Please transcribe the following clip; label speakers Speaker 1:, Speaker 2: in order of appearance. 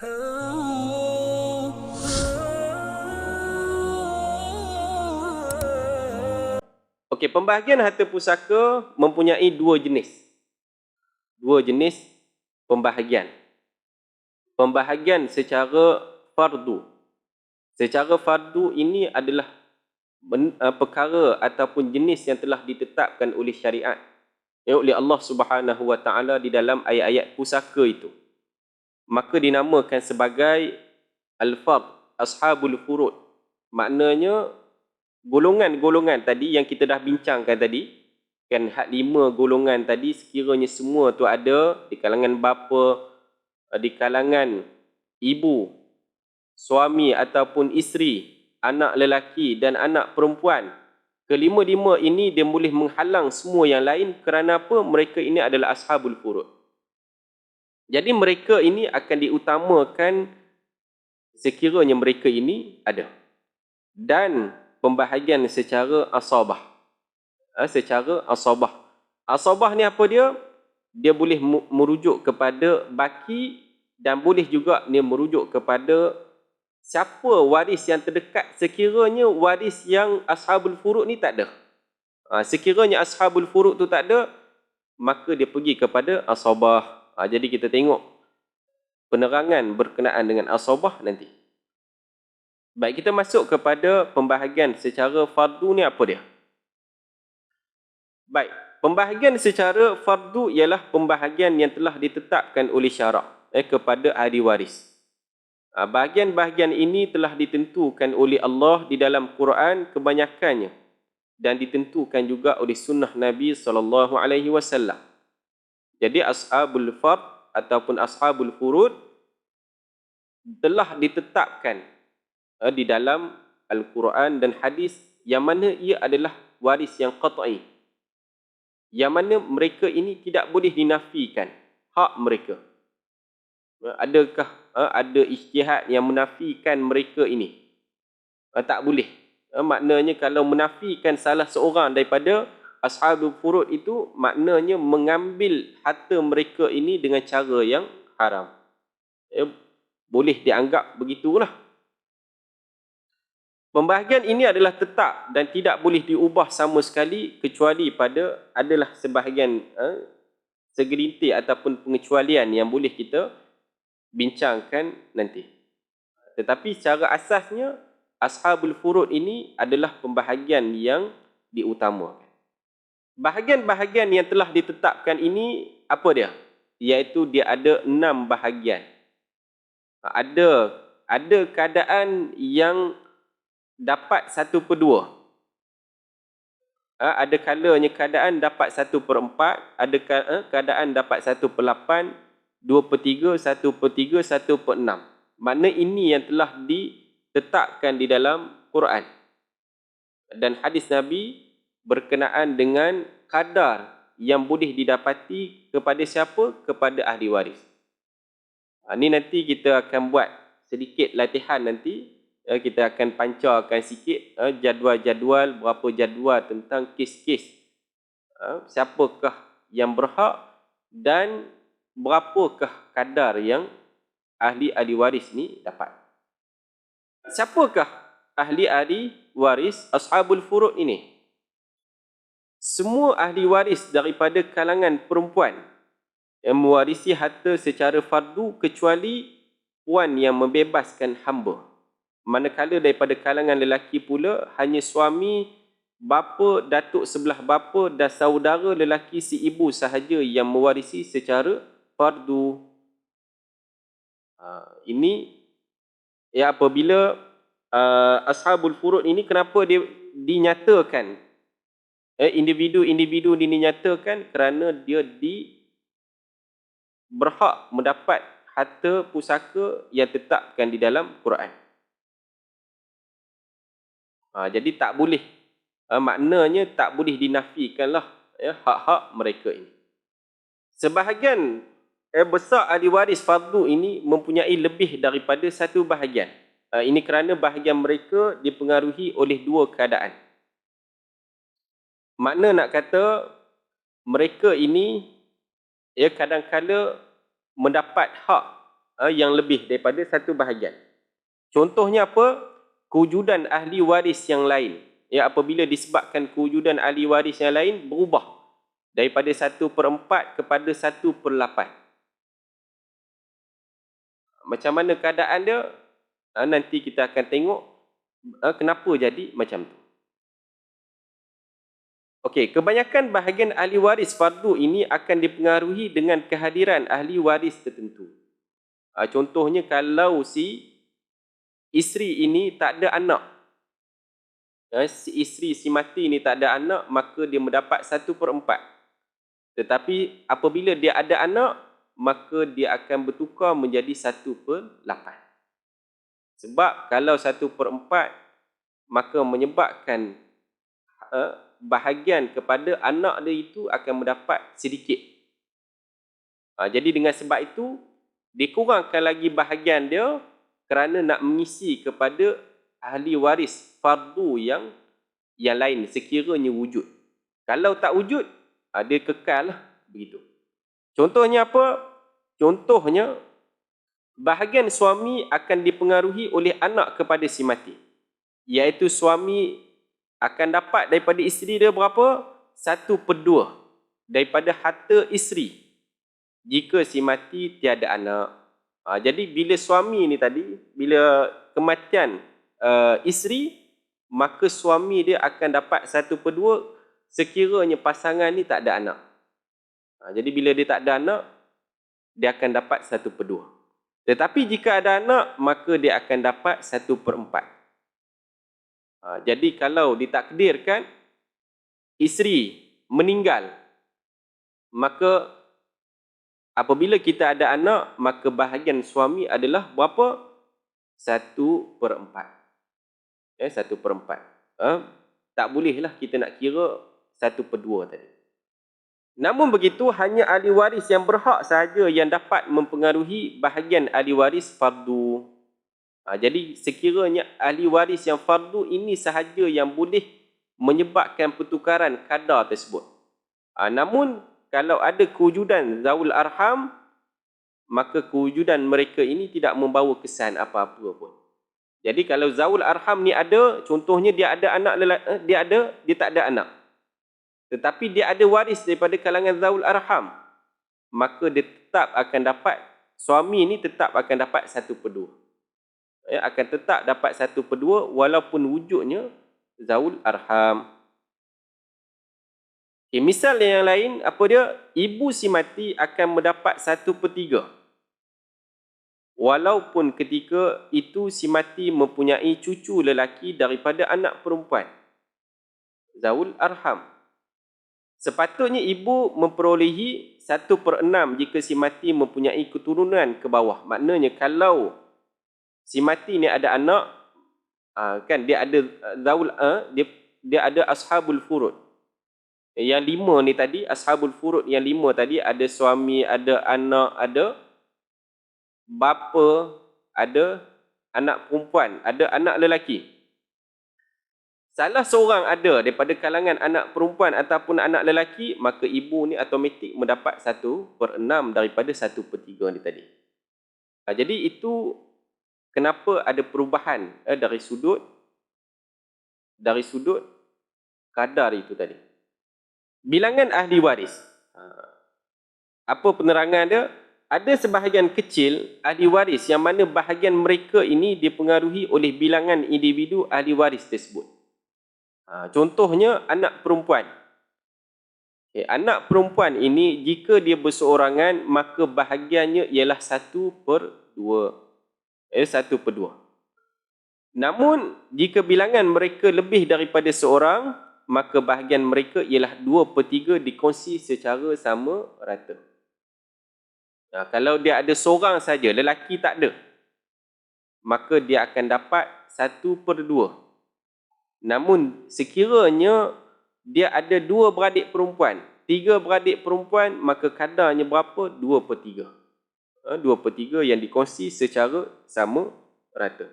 Speaker 1: Okey, pembahagian harta pusaka mempunyai dua jenis. Dua jenis pembahagian. Pembahagian secara fardu. Secara fardu ini adalah perkara ataupun jenis yang telah ditetapkan oleh syariat, oleh Allah Subhanahu Wa Taala di dalam ayat-ayat pusaka itu. Maka dinamakan sebagai al-fard, ashabul furud. Maknanya golongan-golongan tadi yang kita dah bincangkan tadi, kan, hak 5 golongan tadi sekiranya semua tu ada di kalangan bapa, di kalangan ibu, suami ataupun isteri, anak lelaki dan anak perempuan, kelima-lima ini dia boleh menghalang semua yang lain. Kerana apa? Mereka ini adalah ashabul furud. Jadi mereka ini akan diutamakan sekiranya mereka ini ada. Dan pembahagian secara asabah. Secara asabah. Asabah ni apa dia? Dia boleh merujuk kepada baki dan boleh juga dia merujuk kepada siapa waris yang terdekat sekiranya waris yang ashabul furud ni tak ada. Sekiranya ashabul furud tu tak ada, maka dia pergi kepada asabah. Jadi kita tengok penerangan berkenaan dengan asabah nanti. Baik, kita masuk kepada pembahagian secara fardu ni apa dia? Baik, pembahagian secara fardu ialah pembahagian yang telah ditetapkan oleh syarak kepada ahli waris. Bahagian-bahagian ini telah ditentukan oleh Allah di dalam Quran kebanyakannya dan ditentukan juga oleh sunnah Nabi SAW. Jadi ashabul fard ataupun ashabul furud telah ditetapkan di dalam Al-Quran dan hadis, yang mana ia adalah waris yang qat'i, yang mana mereka ini tidak boleh dinafikan hak mereka. Adakah ada ijtihad yang menafikan mereka ini? Tak boleh. Maknanya kalau menafikan salah seorang daripada ashabul furud itu, maknanya mengambil harta mereka ini dengan cara yang haram. Boleh dianggap begitulah. Pembahagian ini adalah tetap dan tidak boleh diubah sama sekali, kecuali pada adalah sebahagian segelintir ataupun pengecualian yang boleh kita bincangkan nanti. Tetapi secara asasnya ashabul furud ini adalah pembahagian yang diutamakan. Bahagian-bahagian yang telah ditetapkan ini apa dia? Iaitu dia ada 6 bahagian. Ada keadaan yang dapat 1/2. Ada kalanya keadaan dapat 1/4, ada keadaan dapat 1/8, 2/3, 1/3, 1/6. Makna ini yang telah ditetapkan di dalam Quran dan hadis Nabi berkenaan dengan kadar yang boleh didapati kepada siapa? Kepada ahli waris. Ini nanti kita akan buat sedikit latihan nanti. Kita akan pancarkan sikit jadual-jadual, berapa jadual tentang kes-kes siapakah yang berhak dan berapakah kadar yang ahli-ahli waris ni dapat. Siapakah ahli-ahli waris ashabul furud ini? Semua ahli waris daripada kalangan perempuan yang mewarisi harta secara fardu, kecuali puan yang membebaskan hamba. Manakala daripada kalangan lelaki pula, hanya suami, bapa, datuk sebelah bapa dan saudara lelaki si ibu sahaja yang mewarisi secara fardu. Ini ya, apabila ashabul furud ini, kenapa dia dinyatakan, individu-individu dinyatakan? Kerana dia berhak mendapat harta pusaka yang ditetapkan di dalam Quran. Jadi tak boleh, maknanya tak boleh dinafikanlah hak-hak mereka ini. Sebahagian besar ahli waris fardu ini mempunyai lebih daripada satu bahagian. Ini kerana bahagian mereka dipengaruhi oleh dua keadaan. Makna nak kata mereka ini kadang-kala mendapat hak yang lebih daripada satu bahagian. Contohnya apa? Kewujudan ahli waris yang lain. Ya, apabila disebabkan kewujudan ahli waris yang lain berubah daripada 1/4 kepada 1/8. Macam mana keadaan dia? Nanti kita akan tengok kenapa jadi macam tu. Okey, kebanyakan bahagian ahli waris fardu ini akan dipengaruhi dengan kehadiran ahli waris tertentu. Contohnya kalau si isteri ini tak ada anak. Si isteri si mati ini tak ada anak, maka dia mendapat 1/4. Tetapi apabila dia ada anak, maka dia akan bertukar menjadi 1/8. Sebab kalau 1/4, maka menyebabkan bahagian kepada anak dia itu akan mendapat sedikit. Jadi dengan sebab itu, dikurangkan lagi bahagian dia kerana nak mengisi kepada ahli waris fardu yang lain sekiranya wujud. Kalau tak wujud, dia kekal lah begitu. Contohnya apa? Contohnya, bahagian suami akan dipengaruhi oleh anak kepada si mati. Iaitu suami akan dapat daripada isteri dia berapa? 1/2 daripada harta isteri jika si mati tiada anak. Jadi bila suami ni tadi, bila kematian isteri, maka suami dia akan dapat 1/2 sekiranya pasangan ni tak ada anak. Jadi bila dia tak ada anak, dia akan dapat 1/2. Tetapi jika ada anak, maka dia akan dapat 1/4. Jadi kalau ditakdirkan isteri meninggal, maka apabila kita ada anak, maka bahagian suami adalah berapa? 1/4. 1/4. Tak bolehlah kita nak kira 1/2 tadi. Namun begitu, hanya ahli waris yang berhak sahaja yang dapat mempengaruhi bahagian ahli waris fardu. Jadi sekiranya ahli waris yang fardu ini sahaja yang boleh menyebabkan pertukaran kadar tersebut. Namun kalau ada kewujudan zawul arham, maka kewujudan mereka ini tidak membawa kesan apa-apa pun. Jadi kalau zawul arham ni ada, contohnya dia ada anak lelaki, dia tak ada anak. Tetapi dia ada waris daripada kalangan zawul arham, maka dia tetap akan dapat, suami ni tetap akan dapat 1/2. Akan tetap dapat 1/2 walaupun wujudnya zawul arham. Misal yang lain, apa dia? Ibu si mati akan mendapat 1/3 walaupun ketika itu si mati mempunyai cucu lelaki daripada anak perempuan. Zawul arham. Sepatutnya ibu memperolehi 1/6 jika si mati mempunyai keturunan ke bawah. Maknanya kalau si mati ni ada anak, kan dia ada zawul, dia ada ashabul furud. Yang 5 ni tadi, ashabul furud yang 5 tadi, ada suami, ada anak, ada bapa, ada anak perempuan, ada anak lelaki. Salah seorang ada daripada kalangan anak perempuan ataupun anak lelaki, maka ibu ni automatik mendapat 1/6 daripada 1/3 ni tadi. Jadi itu kenapa ada perubahan dari sudut kadar itu tadi. Bilangan ahli waris. Apa penerangan dia? Ada sebahagian kecil ahli waris yang mana bahagian mereka ini dipengaruhi oleh bilangan individu ahli waris tersebut. Contohnya anak perempuan. Anak perempuan ini jika dia berseorangan, maka bahagiannya ialah 1/2. 1/2. Namun jika bilangan mereka lebih daripada seorang, maka bahagian mereka ialah 2/3 dikongsi secara sama rata. Kalau dia ada seorang saja, lelaki tak ada, maka dia akan dapat 1/2. Namun sekiranya dia ada 2 beradik perempuan, 3 beradik perempuan, maka kadarnya berapa? 2/3. 2/3 yang dikongsi secara sama rata.